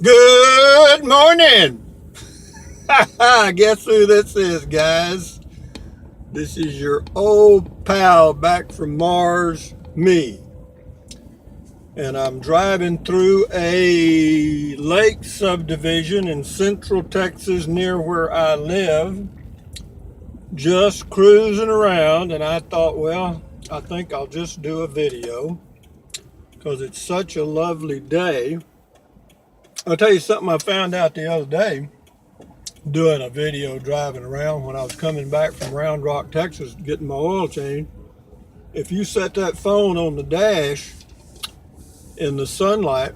Good morning. Guess who this is, guys? This is your old pal back from Mars, me. And I'm driving through a lake subdivision in central Texas near where I live. Just cruising around, and I thought, well, I think I'll just do a video because it's such a lovely day. I'll tell you something I found out the other day doing a video driving around when I was coming back from Round Rock, Texas, getting my oil change. If you set that phone on the dash in the sunlight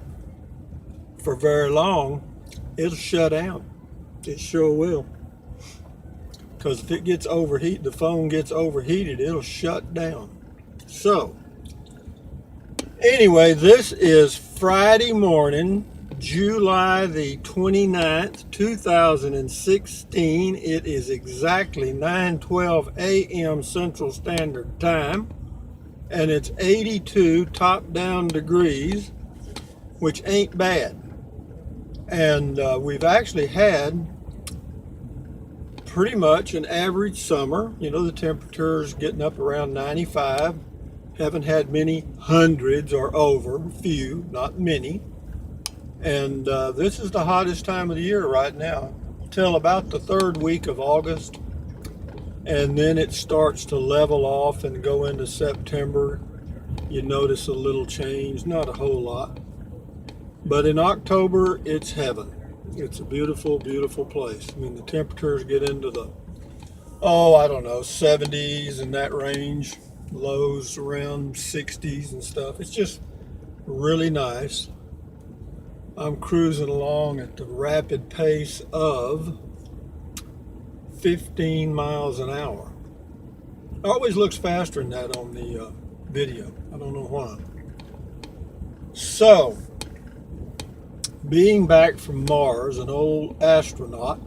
for very long, it'll shut down. It sure will. Because if it gets overheated, the phone gets overheated, it'll shut down. So, anyway, this is Friday morning, July the 29th, 2016. It is exactly 9:12 a.m. Central Standard Time, and it's 82 top-down degrees, which ain't bad. And we've actually had pretty much an average summer. You know, the temperature's getting up around 95. Haven't had many hundreds or over, few, not many. And this is the hottest time of the year right now, till about the third week of August. And then it starts to level off and go into September. You notice a little change, not a whole lot. But in October, it's heaven. It's a beautiful, beautiful place. I mean, the temperatures get into the, I don't know, 70s and that range. Lows around 60s and stuff. It's just really nice. I'm cruising along at the rapid pace of 15 miles an hour. It always looks faster than that on the video. I don't know why. So, being back from Mars, an old astronaut,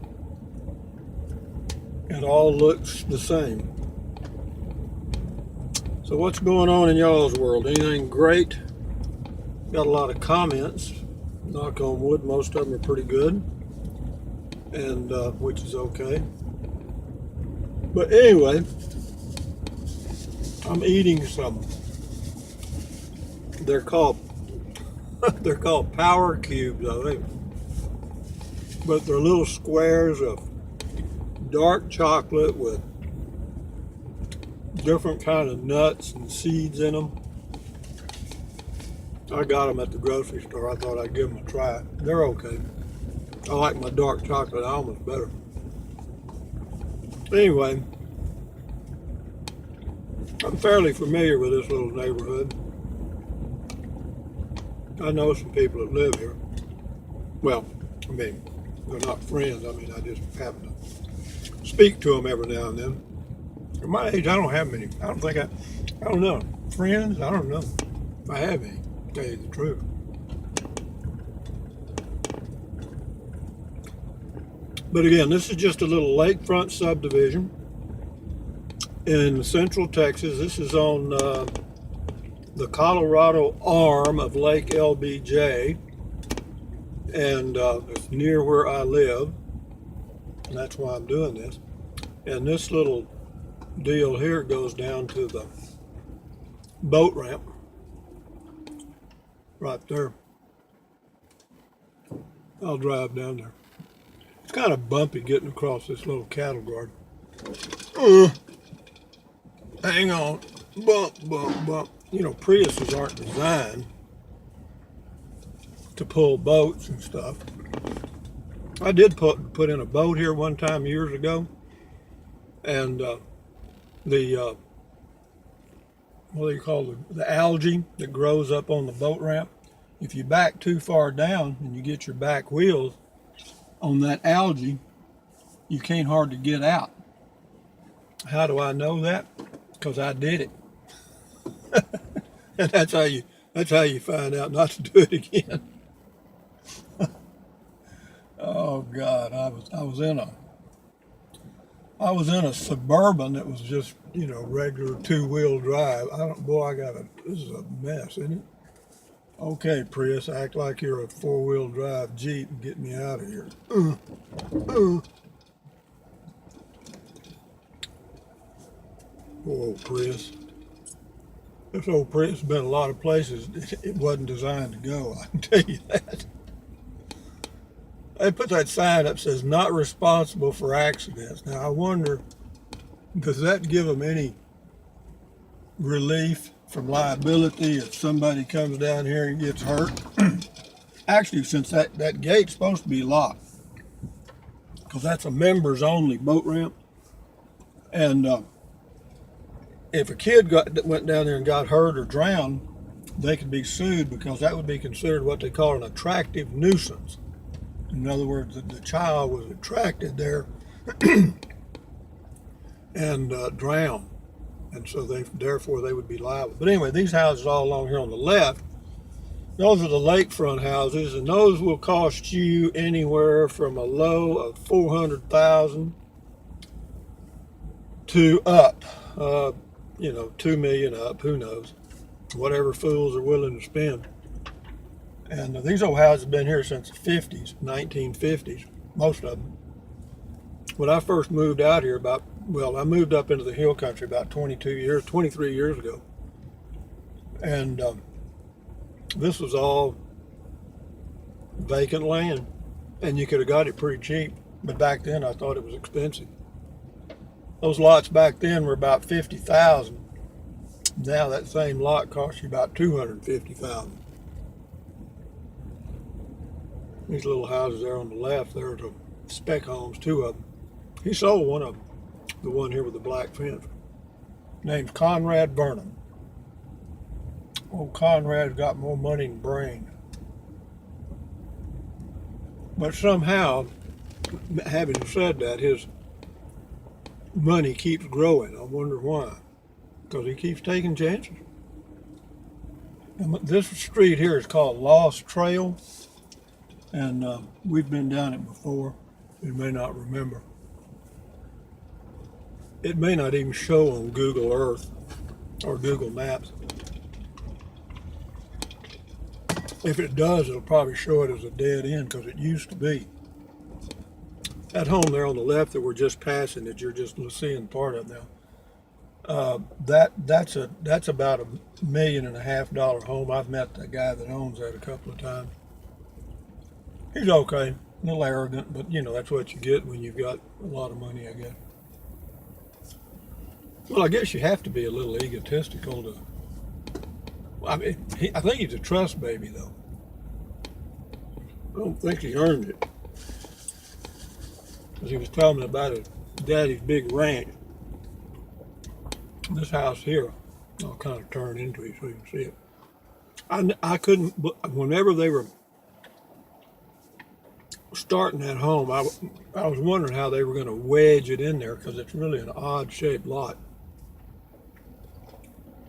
it all looks the same. So what's going on in y'all's world? Anything great? Got a lot of comments. Knock on wood, most of them are pretty good, and which is okay. But anyway, I'm eating some. They're called power cubes, I think. But they're little squares of dark chocolate with different kind of nuts and seeds in them. I got them at the grocery store. I thought I'd give them a try. They're okay. I like my dark chocolate almonds better. Anyway, I'm fairly familiar with this little neighborhood. I know some people that live here. Well, I mean, they're not friends. I mean, I just happen to speak to them every now and then. At my age, I don't have many. I don't know. Friends? I don't know if I have any, to tell you the truth. But again, this is just a little lakefront subdivision in central Texas. This is on the Colorado arm of Lake LBJ, and it's near where I live, and that's why I'm doing this. And this little deal here goes down to the boat ramp right there. I'll drive down there. It's kind of bumpy getting across this little cattle guard. Hang on. Bump, bump, bump. You know, Priuses aren't designed to pull boats and stuff. I did put in a boat here one time years ago, and the what do you call the algae that grows up on the boat ramp. If you back too far down and you get your back wheels on that algae, you can't hardly get out. How do I know that? Because I did it. And that's how you find out not to do it again. Oh God, I was in a Suburban that was just, regular two-wheel drive. This is a mess, isn't it? Okay, Prius, act like you're a four-wheel drive Jeep and get me out of here. Poor old Prius. This old Prius has been a lot of places it wasn't designed to go, I can tell you that. They put that sign up that says not responsible for accidents. Now I wonder, does that give them any relief from liability if somebody comes down here and gets hurt? Actually, since that gate's supposed to be locked, because that's a members only boat ramp, and if a kid went down there and got hurt or drowned, they could be sued because that would be considered what they call an attractive nuisance. In other words, the child was attracted there and drowned, and so therefore they would be liable. But anyway, these houses all along here on the left, those are the lakefront houses, and those will cost you anywhere from a low of $400,000 to up, $2 million up. Who knows? Whatever fools are willing to spend. And these old houses have been here since the 50s, 1950s, most of them. When I first moved out here I moved up into the hill country about 23 years ago. And this was all vacant land. And you could have got it pretty cheap. But back then I thought it was expensive. Those lots back then were about $50,000. Now that same lot costs you about $250,000. These little houses there on the left, there are the spec homes, two of them. He sold one of them, the one here with the black fence. Name's Conrad Burnham. Old Conrad's got more money than brain. But somehow, having said that, his money keeps growing. I wonder why. Because he keeps taking chances. And this street here is called Lost Trail. And we've been down it before. You may not remember. It may not even show on Google Earth or Google Maps. If it does, it'll probably show it as a dead end because it used to be. That home there on the left that we're just passing, that you're just seeing part of now, that's about $1.5 million home. I've met the guy that owns that a couple of times. He's okay, a little arrogant, but that's what you get when you've got a lot of money, I guess. Well, I guess you have to be a little egotistical to. I mean, I think he's a trust baby, though. I don't think he earned it. Because he was telling me about his daddy's big ranch. This house here, I'll kind of turn into it so you can see it. I couldn't, whenever they were starting that home, I was wondering how they were going to wedge it in there because it's really an odd shaped lot.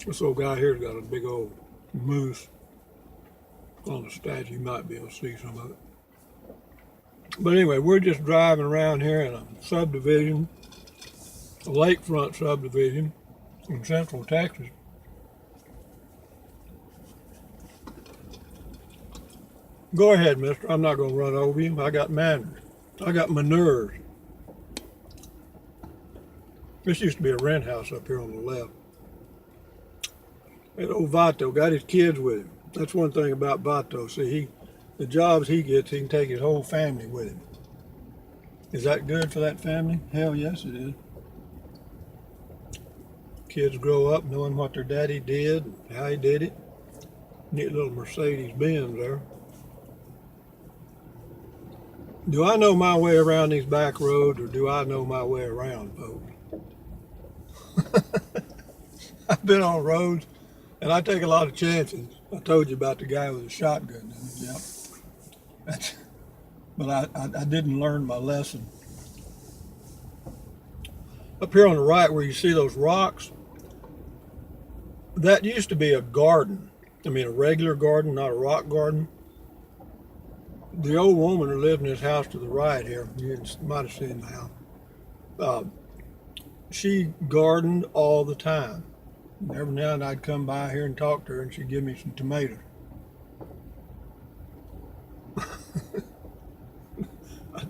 This old guy here's got a big old moose on the statue. You might be able to see some of it. But anyway, we're just driving around here in a subdivision, a lakefront subdivision in Central Texas. Go ahead, mister. I'm not going to run over you. I got manners. I got manures. This used to be a rent house up here on the left. That old Vato got his kids with him. That's one thing about Vato. See, the jobs he gets, he can take his whole family with him. Is that good for that family? Hell yes, it is. Kids grow up knowing what their daddy did, and how he did it. Neat little Mercedes Benz there. Do I know my way around these back roads, or do I know my way around, folks? I've been on roads, and I take a lot of chances. I told you about the guy with a shotgun. Yep. But I didn't learn my lesson. Up here on the right where you see those rocks, that used to be a garden. I mean a regular garden, not a rock garden. The old woman who lived in this house to the right here, you might have seen the house, she gardened all the time. Every now and then I'd come by here and talk to her and she'd give me some tomatoes.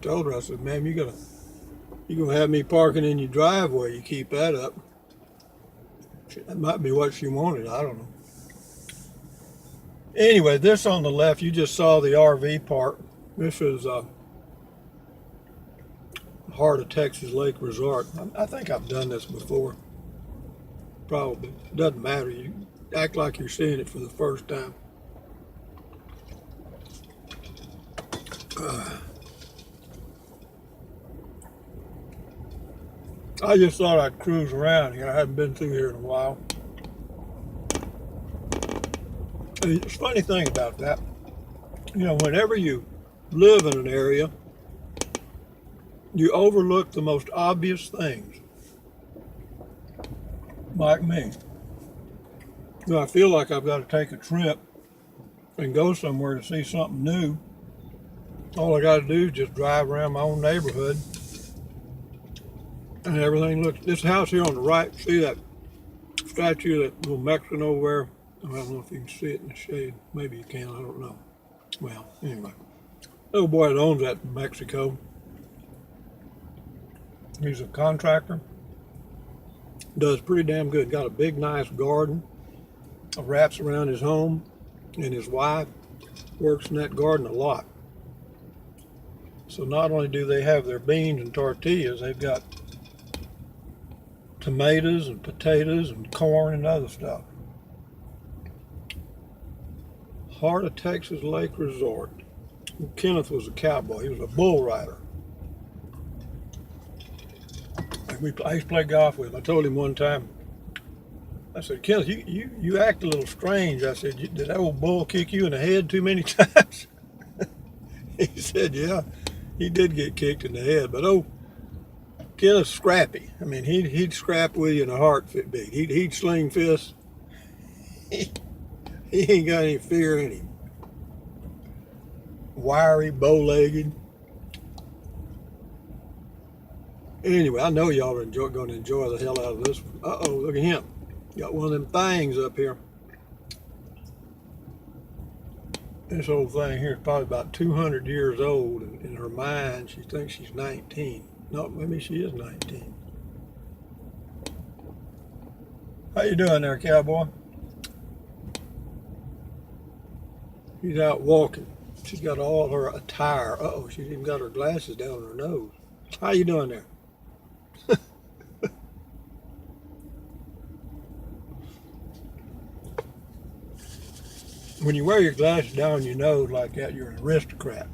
told her, I said, ma'am, you're gonna have me parking in your driveway. You keep that up. That might be what she wanted. I don't know. Anyway, this on the left, you just saw the RV park. This is Heart of Texas Lake Resort. I think I've done this before. Probably. It doesn't matter. You act like you're seeing it for the first time. I just thought I'd cruise around here. I haven't been through here in a while. And the funny thing about that, you know, whenever you live in an area, you overlook the most obvious things. Like me. You know, I feel like I've got to take a trip and go somewhere to see something new. All I got to do is just drive around my own neighborhood. And everything looks, this house here on the right, see that statue, that little Mexican over there? I don't know if you can see it in the shade. Maybe you can, I don't know. Well, anyway. Little boy that owns that in Mexico. He's a contractor. Does pretty damn good. Got a big, nice garden. Wraps around his home. And his wife works in that garden a lot. So not only do they have their beans and tortillas, they've got tomatoes and potatoes and corn and other stuff. Heart of Texas Lake Resort. Kenneth was a cowboy. He was a bull rider. I used to play golf with him. I told him one time, I said, Kenneth, you act a little strange. I said, did that old bull kick you in the head too many times? He said, yeah, he did get kicked in the head. But Kenneth's scrappy. I mean, he'd scrap with you in a heartbeat. He'd sling fists. He ain't got any fear in him. Wiry, bow-legged. Anyway, I know y'all are going to enjoy the hell out of this one. Uh-oh, look at him. Got one of them things up here. This old thing here is probably about 200 years old. And in her mind, she thinks she's 19. No, maybe she is 19. How you doing there, cowboy? She's out walking. She's got all her attire. Uh-oh, she's even got her glasses down her nose. How you doing there? When you wear your glasses down your nose like that, you're an aristocrat.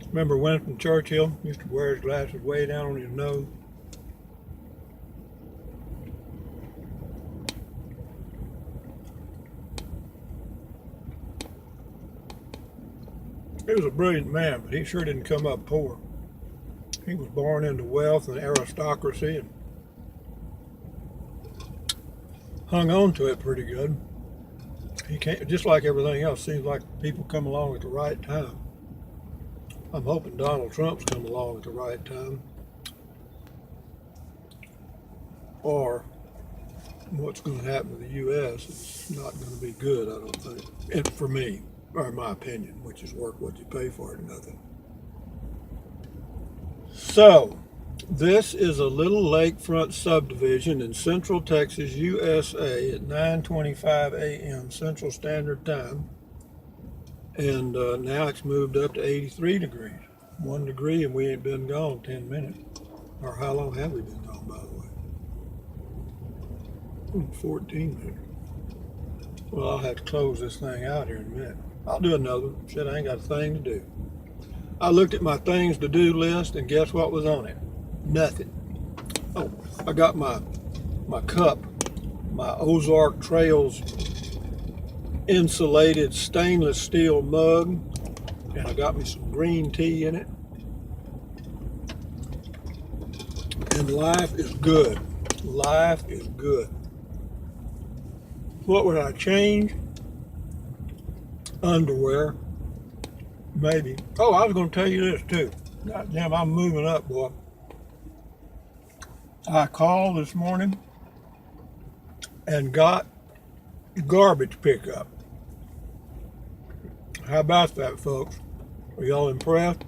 Remember Winston Churchill used to wear his glasses way down on his nose? He was a brilliant man, but he sure didn't come up poor. He was born into wealth and aristocracy and hung on to it pretty good. He can't, just like everything else, seems like people come along at the right time. I'm hoping Donald Trump's come along at the right time. Or what's going to happen to the U.S. is not going to be good, I don't think. And for me, or in my opinion, which is work what you pay for it and nothing. So, this is a little lakefront subdivision in Central Texas, USA at 9:25 a.m. Central Standard Time. And now it's moved up to 83 degrees. 1 degree and we ain't been gone 10 minutes. Or how long have we been gone, by the way? 14 minutes. Well, I'll have to close this thing out here in a minute. I'll do another. Shit, I ain't got a thing to do. I looked at my things to do list and guess what was on it? Nothing. Oh, I got my cup, my Ozark Trails insulated stainless steel mug, and I got me some green tea in it. And life is good. Life is good. What would I change? Underwear. Maybe. Oh, I was going to tell you this too. God damn, I'm moving up, boy. I called this morning and got garbage pickup. How about that, folks? Are y'all impressed?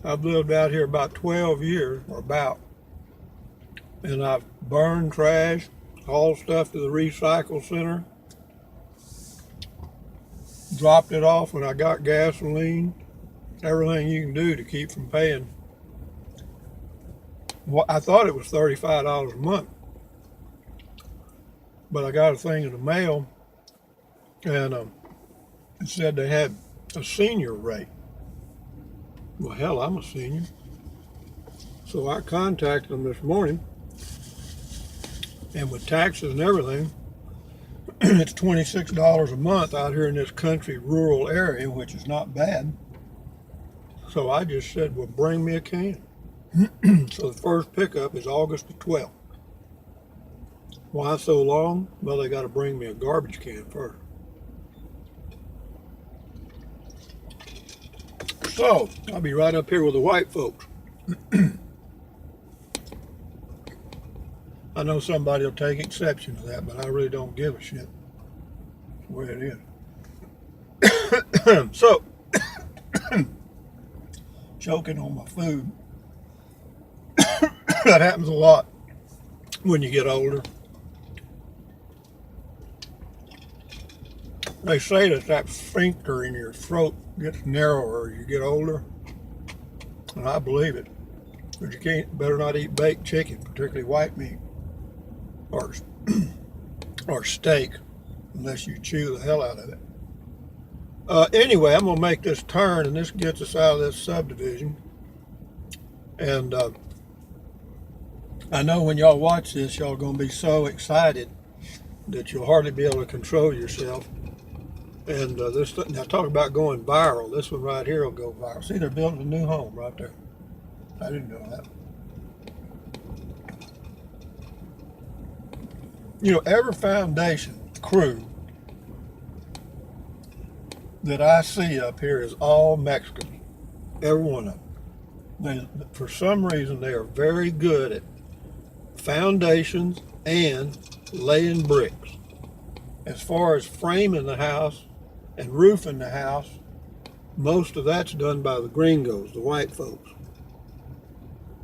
I've lived out here about 12 years, or about, and I've burned trash, hauled stuff to the recycle center, dropped it off when I got gasoline, everything you can do to keep from paying. Well, I thought it was $35 a month, but I got a thing in the mail, and it said they had a senior rate. Well, hell, I'm a senior. So I contacted them this morning, and with taxes and everything, it's $26 a month out here in this country rural area, which is not bad. So I just said, well, bring me a can. So the first pickup is August the 12th. Why so long? Well, they got to bring me a garbage can first. So I'll be right up here with the white folks. I know somebody will take exception to that, but I really don't give a shit. That's the way it is. So, choking on my food. That happens a lot when you get older. They say that sphincter in your throat gets narrower as you get older, and I believe it. But you better not eat baked chicken, particularly white meat, or steak, unless you chew the hell out of it. Anyway, I'm gonna make this turn, and this gets us out of this subdivision. And I know when y'all watch this, y'all gonna be so excited that you'll hardly be able to control yourself. And now talk about going viral. This one right here will go viral. See, they're building a new home right there. I didn't know that. You know, every foundation crew that I see up here is all Mexican. Every one of them. For some reason, they are very good at foundations and laying bricks. As far as framing the house and roofing the house, most of that's done by the gringos, the white folks.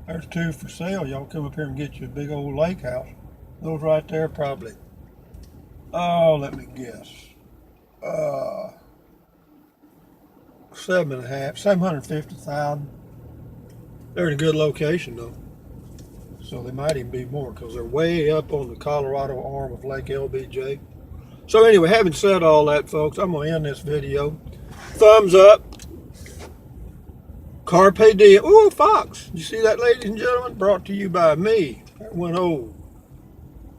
There's two for sale. Y'all come up here and get you a big old lake house. Those right there probably, oh, let me guess, 750,000. They're in a good location though. So they might even be more because they're way up on the Colorado arm of Lake LBJ. So anyway, having said all that, folks, I'm going to end this video. Thumbs up. Carpe diem. Ooh, fox. You see that, ladies and gentlemen? Brought to you by me. That went old.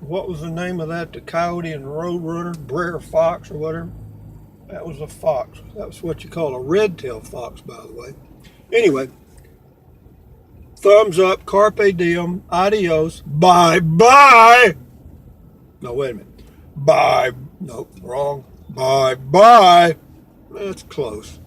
What was the name of that? The Coyote and the Roadrunner? Brer Fox or whatever? That was a fox. That's what you call a red-tailed fox, by the way. Anyway. Thumbs up, carpe diem, adios, bye-bye. No, wait a minute. Bye. Nope, wrong. Bye-bye. That's close.